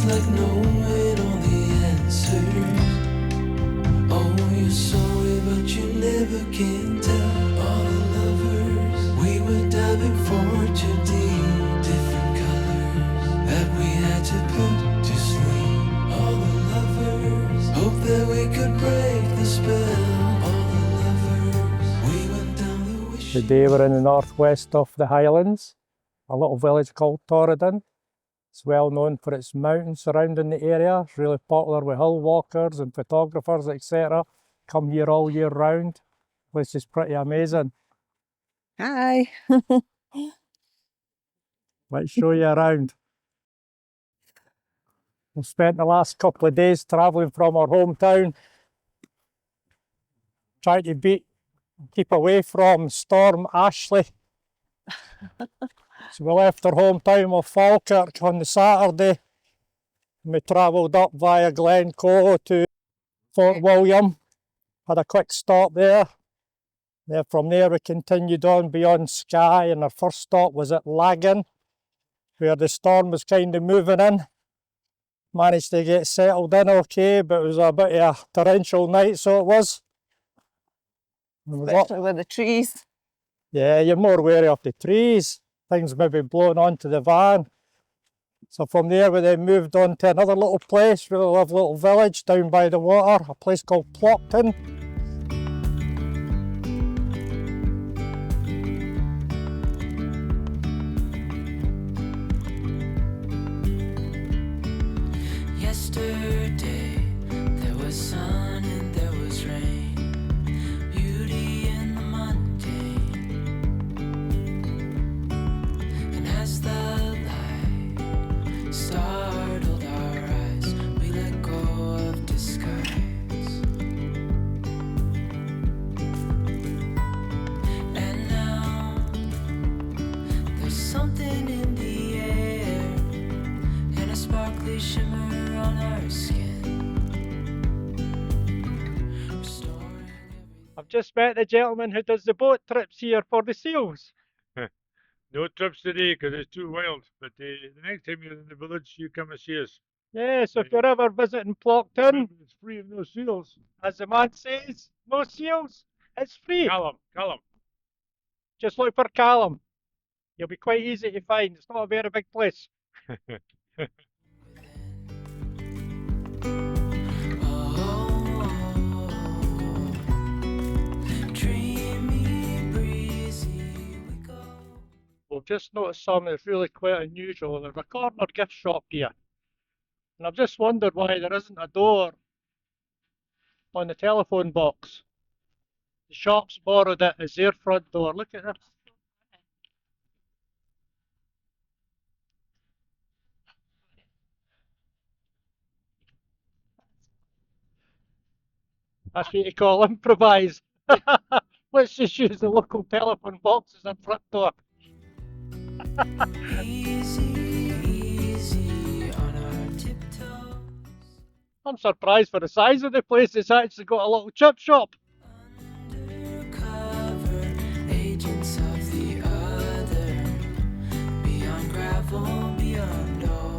like knowing all the answers. Oh, you're sorry, but you never can tell. All the lovers, we were diving for 2D, different colors that we had to put to sleep. All the lovers, hope that we could break the spell. All the lovers, we went down the wishing. Today we're in the northwest of the Highlands, a little village called Torridon. It's well known for its mountains surrounding the area. It's really popular with hill walkers and photographers, etc. Come here all year round. The place is pretty amazing. Hi. Let's show you around. We've spent the last couple of days travelling from our hometown, trying to keep away from Storm Ashley. So we left our hometown of Falkirk on the Saturday, and we travelled up via Glencoe to Fort William, had a quick stop there. Then from there we continued on beyond Skye, and our first stop was at Laggan, where the storm was kind of moving in. Managed to get settled in okay, but it was a bit of a torrential night, so it was. Especially with the trees. Yeah, you're more wary of the trees. Things maybe blowing onto the van. So from there we then moved on to another little place, really lovely little village down by the water, a place called Plockton. Yesterday, there was sun and there was rain, beauty in the mundane. And as the light startled our eyes, we let go of disguise. And now, there's something in the air, and a sparkly shimmer on our skin. I've just met the gentleman who does the boat trips here for the seals. No trips today because it's too wild, but the next time you're in the village, you come and see us. Yeah, so if you're ever visiting Plockton, Remember, it's free of no seals. as the man says, no seals, it's free. Callum. Just look for Callum. You'll be quite easy to find. It's not a very big place. We've just noticed something that's really quite unusual. There's a corner gift shop here. And I've just wondered why there isn't a door on the telephone box. The shop's borrowed it as their front door. Look at this. That's what you call improvise. Let's just use the local telephone box as a front door. I'm surprised for the size of the place. It's actually got a little chip shop. Undercover agents of the other, beyond gravel, beyond all.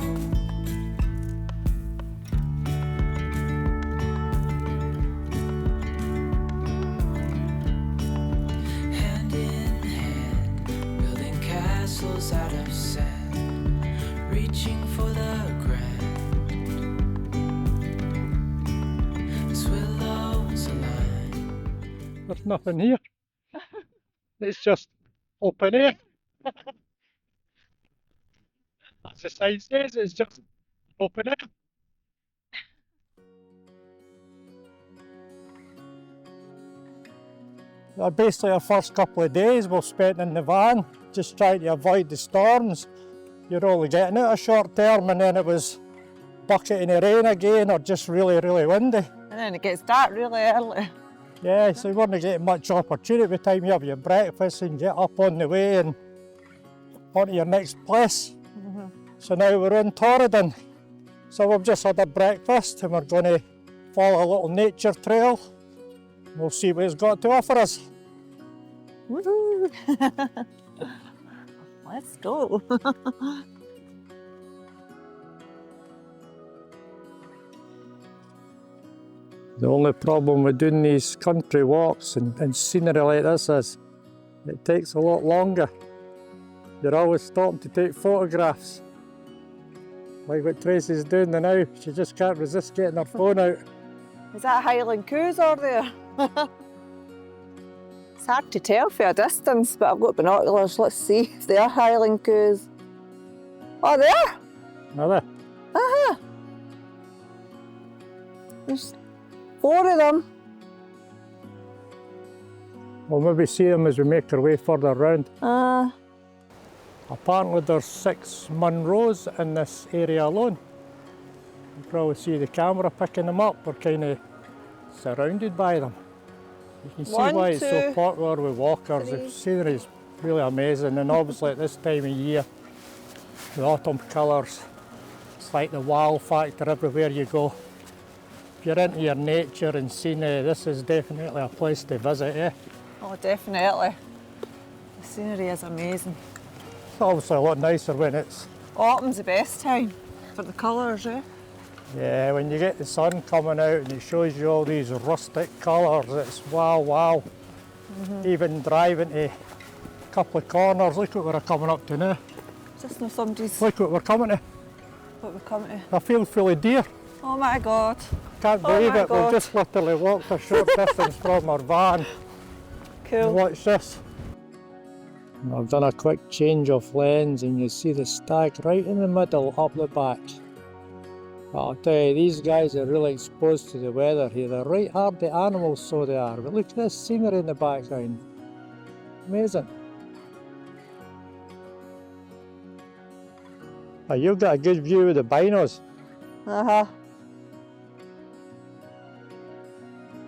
Hand in hand, building castles out of sand, reaching for the grand. As willows align. There's nothing here. It's just open air. As the sign says, it's just open air. Basically, our first couple of days we've spent in the van, just trying to avoid the storms. You're only getting out a short term, and then it was bucketing of rain again, or just really, really windy. And then it gets dark really early. Yeah, so you weren't getting much opportunity by the time you have your breakfast and get up on the way and on to your next place. So now we're in Torridon. So we've just had a breakfast and we're going to follow a little nature trail. We'll see what it's got to offer us. Woohoo! Let's go. The only problem with doing these country walks and scenery like this is it takes a lot longer. You're always stopping to take photographs. Like what Tracy's doing now, she just can't resist getting her phone out. Is that Highland Coos over there? It's hard to tell from a distance, but I've got binoculars. Let's see if they are Highland Coos. Oh, they are! Another. There's 4 of them. We'll maybe see them as we make our way further round. Apparently there's 6 Munros in this area alone. You can probably see the camera picking them up. We're kind of surrounded by them. You can see 1, why it's so 2, popular with walkers. 3. The scenery is really amazing, and obviously at this time of year, the autumn colours, it's like the wow factor everywhere you go. If you're into your nature and scenery, this is definitely a place to visit, eh? Oh, definitely. The scenery is amazing. It's obviously a lot nicer when it's, Autumn's the best time for the colours, eh? yeah, when you get the sun coming out and it shows you all these rustic colours, it's wow, wow. Even driving to a couple of corners, look what we're coming up to now. Just know somebody's Look what we're coming to, what we're coming to. a field full of deer. Oh my God. Can't Oh believe my it, God. we've just literally walked a short distance from our van. Cool. Watch this. I've done a quick change of lens and you see the stag right in the middle up the back. I'll tell you, these guys are really exposed to the weather here. They're right hardy animals, so they are. But look at this scenery in the background. Amazing. Oh, you've got a good view of the binos.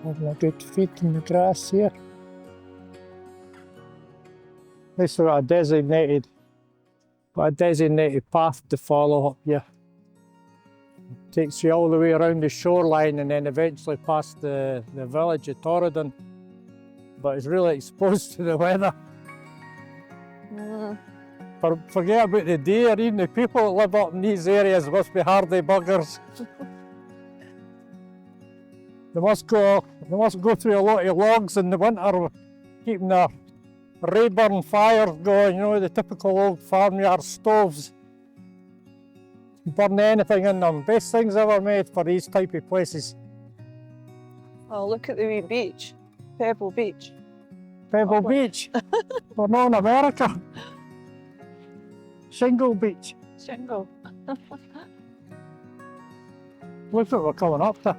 Having a good feet in the grass here. This is got a designated path to follow up here. It takes you all the way around the shoreline and then eventually past the village of Torridon. But it's really exposed to the weather. Forget about the deer, even the people that live up in these areas must be hardy buggers. They must go through a lot of logs in the winter, keeping their Rayburn fires going, you know, the typical old farmyard stoves. Burn anything in them. Best things ever made for these type of places. Oh, look at the wee beach. Pebble Beach. Pebble Beach. We're not in America. Shingle Beach. Shingle. Look what we're coming up to.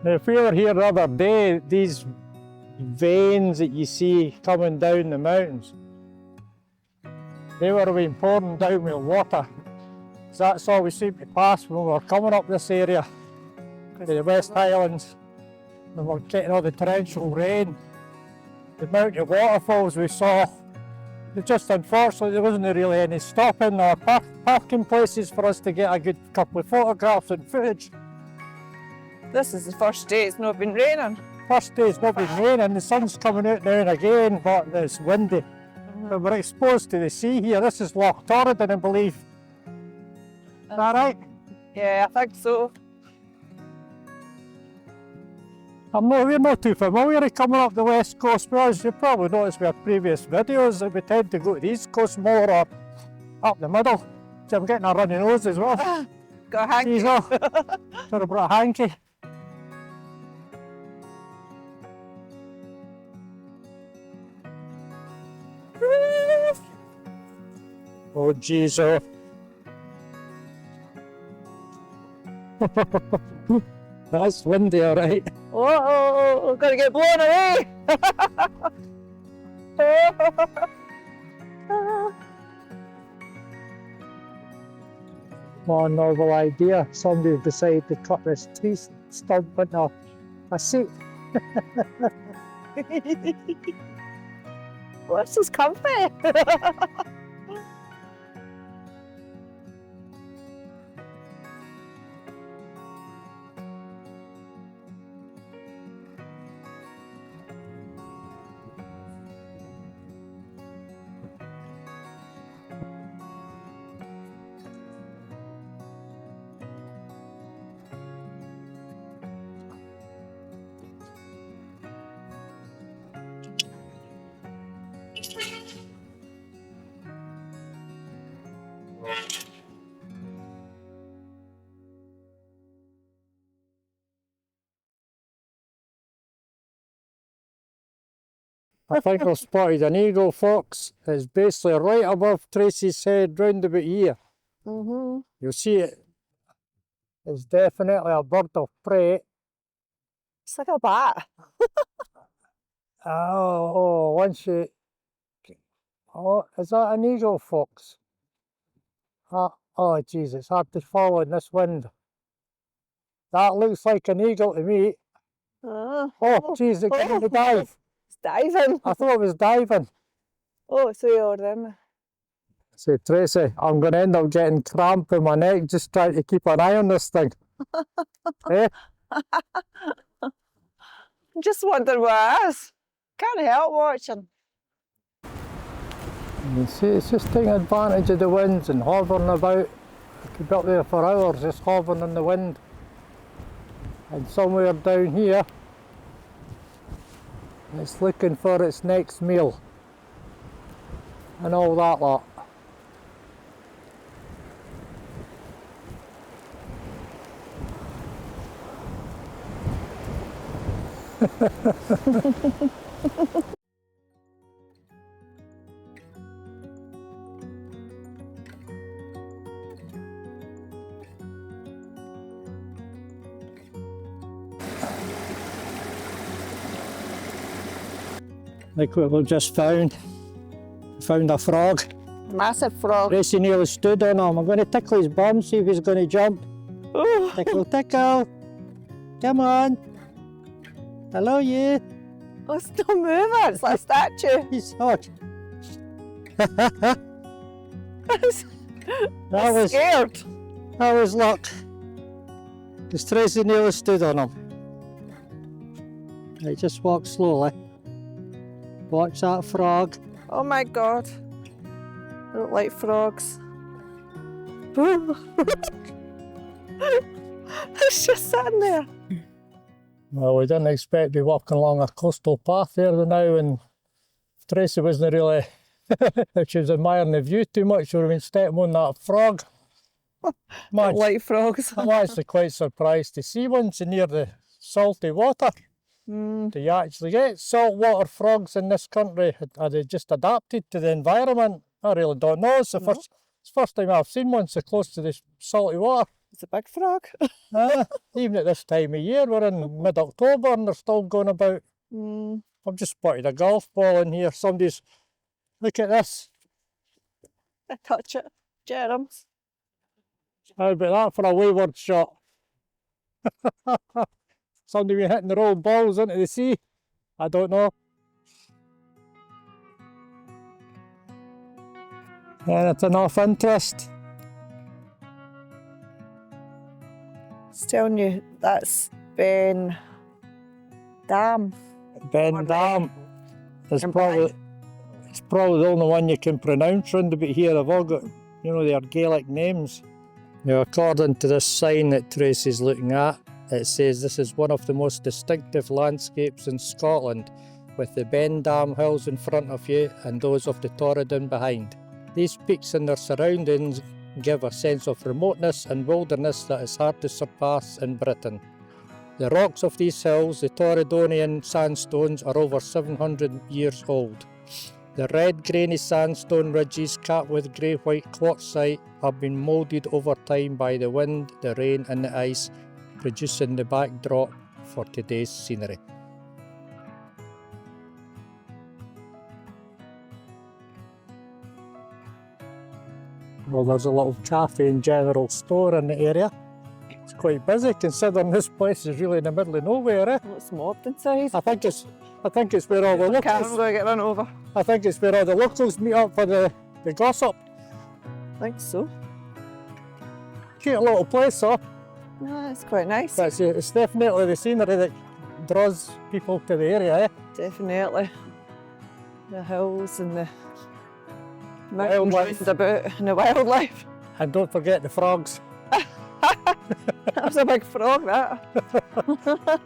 Now, if we were here the other day, these veins that you see coming down the mountains, they were being poured down with water. So that's all we seemed to pass when we were coming up this area, to the West Highlands, and we're getting all the torrential rain. The amount of waterfalls we saw, it just unfortunately there wasn't really any stopping or parking places for us to get a good couple of photographs and footage. This is the first day it's not been raining. First day it's not been raining, the sun's coming out now and again, but it's windy. But we're exposed to the sea here. This is Loch Torridon, I believe. Is that right? Yeah, I think so. We're not too familiar with coming up the west coast. Well, as you probably noticed with our previous videos, that we tend to go to the east coast more or up the middle. So I'm getting a runny nose as well. Got a hanky. Diesel. Should have brought a hanky. Oh, jeez, oh. That's windy, all right. Whoa, gonna get blown away. More novel idea. Somebody decided to cut this tree stump into a seat. Well, this is comfy. I think I've spotted an eagle fox. It's basically right above Tracy's head, round about here. Mm-hmm. You'll see it. It's definitely a bird of prey. It's like a bat. Oh, once you... Oh, is that an eagle fox? Oh, jeez, it's hard to follow in this wind. That looks like an eagle to me. Oh, Jeez, it got the dive. it's diving. I thought it was diving. Oh, it's way over there. Say, Tracy, I'm going to end up getting cramp in my neck just trying to keep an eye on this thing. Eh? I'm just wondering what it is. Can't help watching. You see, it's just taking advantage of the winds and hovering about. I could be up there for hours just hovering in the wind. And somewhere down here, it's looking for its next meal. And all that lot. Like what we've just found. Found a frog. Massive frog. Tracy nearly stood on him. I'm going to tickle his bum, see if he's going to jump. Oh, Tickle, tickle. Come on. Hello, you. it's not moving. It's like a statue. He's hot. I'm That was scared. luck. Because Tracy nearly stood on him. Right, just walk slowly. Watch that frog. Oh my god. I don't like frogs. It's just sitting there. Well, we didn't expect to be walking along a coastal path there now, and Tracy wasn't really, if she was admiring the view too much, she would have been stepping on that frog. I Man, don't like frogs. I'm actually quite surprised to see one so near the salty water. Mm. Do you actually get saltwater frogs in this country? Are they just adapted to the environment? I really don't know. It's the first time I've seen one so close to the salty water. It's a big frog. Even at this time of year, we're in mid-October and they're still going about. Mm. I've just spotted a golf ball in here. Somebody's... Look at this. I touch it. Germs. How about that for a wayward shot? Somebody been hitting their old balls into the sea? I don't know. Anything of interest? It's telling you that's Ben Dam. Ben Dam. It's In probably the only one you can pronounce round about here. They've all got, you know, their Gaelic names. Now, according to this sign that Tracy's looking at, it says this is one of the most distinctive landscapes in Scotland, with the Ben Dam hills in front of you and those of the Torridon behind. These peaks and their surroundings give a sense of remoteness and wilderness that is hard to surpass in Britain. The rocks of these hills, the Torridonian sandstones, are over 700 years old. The red grainy sandstone ridges capped with grey-white quartzite have been moulded over time by the wind, the rain and the ice, producing the backdrop for today's scenery. Well, there's a little cafe and general store in the area. It's quite busy considering this place is really in the middle of nowhere, eh? Well, it's mobbed inside. I think it's where all the Car's locals going to get run over. I think it's where all the locals meet up for the gossip. I think so. Cute little place, though. Yeah, it's quite nice. But it's definitely the scenery that draws people to the area, eh? Definitely. The hills and the Wildlife. mountains round about and the wildlife. And don't forget the frogs. That was a big frog, that.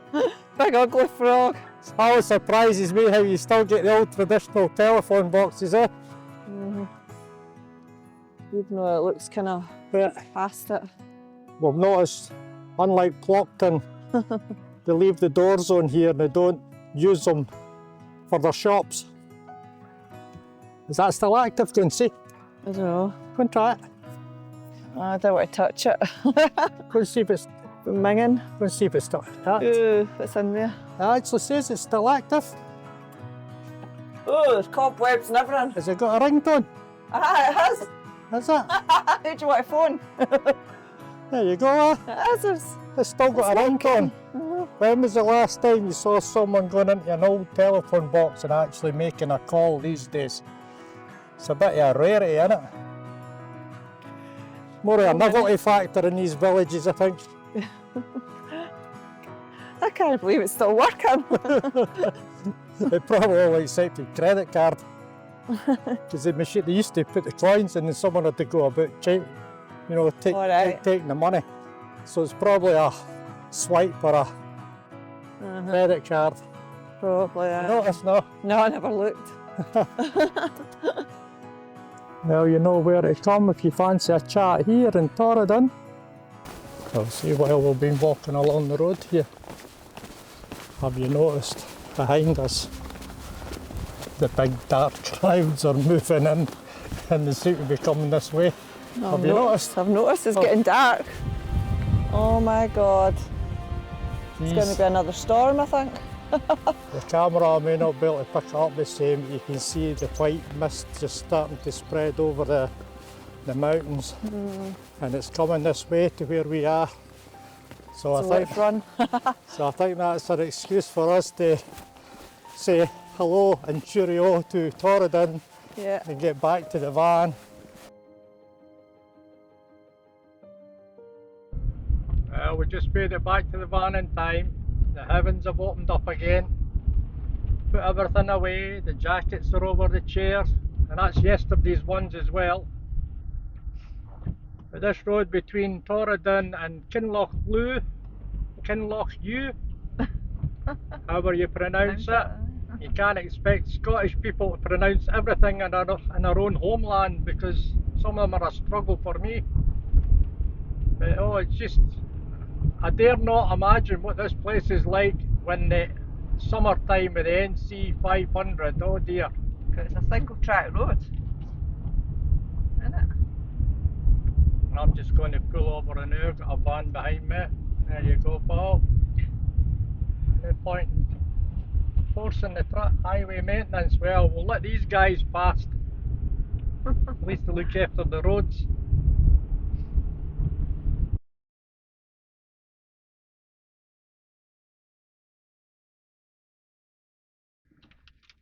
Big ugly frog. It always surprises me how you still get the old traditional telephone boxes, eh? Mm-hmm. Even though it looks kind of But past it. we've noticed, unlike Plockton, they leave the doors on here and they don't use them for their shops. Is that still active? Go and see. I don't know. Go and try it. I don't want to touch it. Go and see if it's, Minging. go and see if it's still active. Ooh, what's in there? It actually says it's still active. Oh, there's cobwebs and everything. Has it got a ringtone? Ah, it has. Has it? Who do you want a phone? There you go. It has. It's still got a ringtone. When was the last time you saw someone going into an old telephone box and actually making a call these days? It's a bit of a rarity, isn't it? More of a novelty factor in these villages, I think. I can't believe it's still working. They probably only accepted credit card. Because they used to put the coins in and someone had to go about taking the money. So it's probably a swipe or a credit card. Probably, You notice, no? No, I never looked. Well, you know where to come if you fancy a chat here in Torridon. I'll see while we've been walking along the road here. Have you noticed behind us the big dark clouds are moving in and they seem to be coming this way? Have you noticed? I've noticed it's getting dark. Oh my God. It's going to Jeez. be another storm, I think. The camera may not be able to pick it up the same, but you can see the white mist just starting to spread over the mountains. And it's coming this way to where we are. So So let's run. I think that's an excuse for us to say hello and cheerio to Torridon Yeah. and get back to the van. Well, we just made it back to the van in time. The heavens have opened up again. Put everything away, the jackets are over the chairs, and that's yesterday's ones as well. But this road between Torridon and Kinlochlew, however you pronounce it, you can't expect Scottish people to pronounce everything in our own homeland, because some of them are a struggle for me. But oh, it's just, I dare not imagine what this place is like when the summertime with the NC 500, oh dear. It's a single track road. Isn't it? I'm just going to pull over and now, got a van behind me. There you go, Paul. No point in forcing the highway maintenance. Well, we'll let these guys past. At least they look after the roads.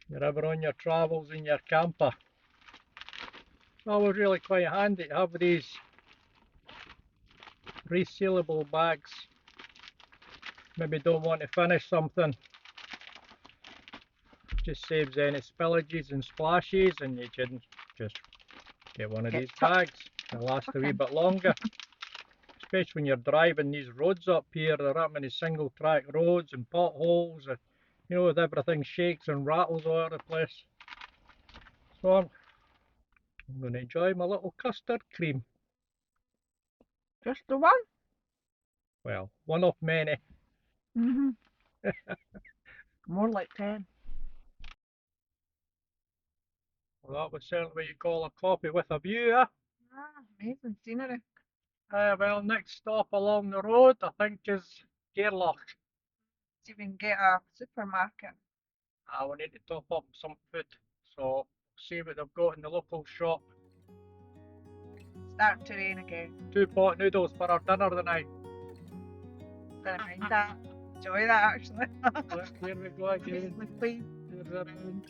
You're ever on your travels in your camper. It's always really quite handy to have these resealable bags. Maybe don't want to finish something. Just saves any spillages and splashes, and you can just get one of these bags. It'll last a wee bit longer. Especially when you're driving these roads up here, there aren't many single track roads and potholes, and you know, with everything shakes and rattles all over the place. So I'm going to enjoy my little custard cream. Just the one? Well, one of many. More like 10. Well, that was certainly what you call a coffee with a view, eh? Ah, amazing scenery. Well, next stop along the road, I think, is Gairloch. See if we can get a supermarket. We need to top up some food, so see what they've got in the local shop. Starting to rain again. 2 pot noodles for our dinner tonight. Don't mind that. Enjoy that actually. Look, here we go again. Really clean. Here's the rain.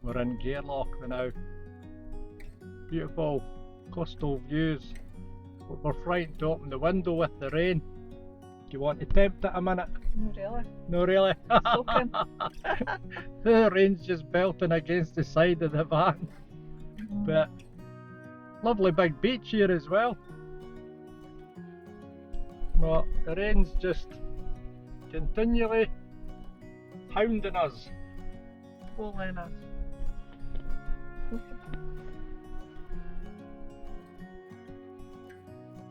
We're in Gairloch now. Beautiful coastal views. But we're frightened to open the window with the rain. Do you want to tempt it a minute? No, really. No, really? Soaking. The rain's just belting against the side of the van. But lovely big beach here as well. But the rain's just continually hounding us. Pulling us.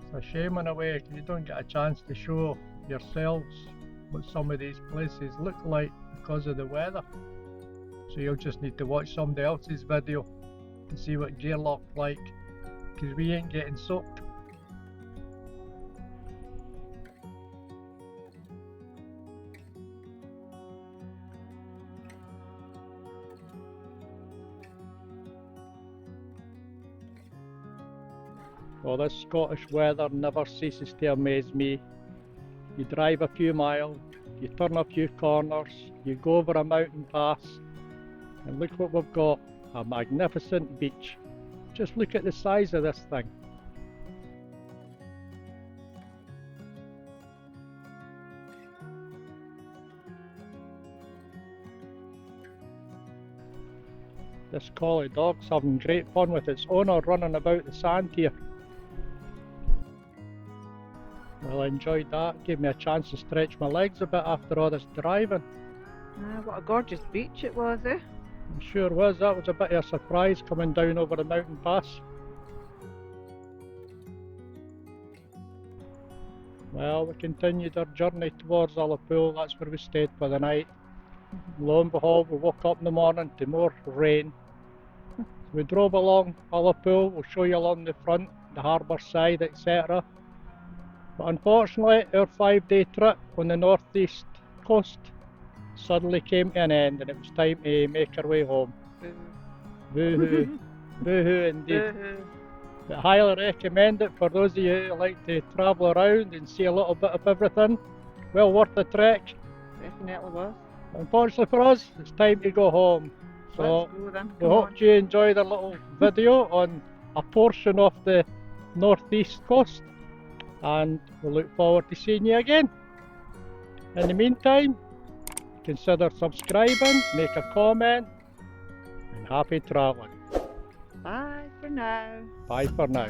It's a shame in a way, 'cause you don't get a chance to show yourselves what some of these places look like because of the weather. So you'll just need to watch somebody else's video to see what Gairloch's like, because we ain't getting soaked. Well, this Scottish weather never ceases to amaze me. You drive a few miles, you turn a few corners, you go over a mountain pass, and look what we've got, a magnificent beach. Just look at the size of this thing. This collie dog's having great fun with its owner running about the sand here. Well, I enjoyed that. Gave me a chance to stretch my legs a bit after all this driving. What a gorgeous beach it was, eh? It sure was. That was a bit of a surprise coming down over the mountain pass. Well, we continued our journey towards Ullapool. That's where we stayed for the night. Lo and behold, we woke up in the morning to more rain. So we drove along Ullapool. We'll show you along the front, the harbour side, etc. But unfortunately, our 5-day trip on the northeast coast suddenly came to an end, and it was time to make our way home. Boo-hoo. Boo-hoo indeed. But highly recommend it for those of you who like to travel around and see a little bit of everything. Well worth the trek. Definitely was. Unfortunately for us, it's time to go home. So Let's go then. we Come hope on. you enjoyed a little video on a portion of the northeast coast, and we look forward to seeing you again. In the meantime, consider subscribing, make a comment, and happy travelling. Bye for now. Bye for now.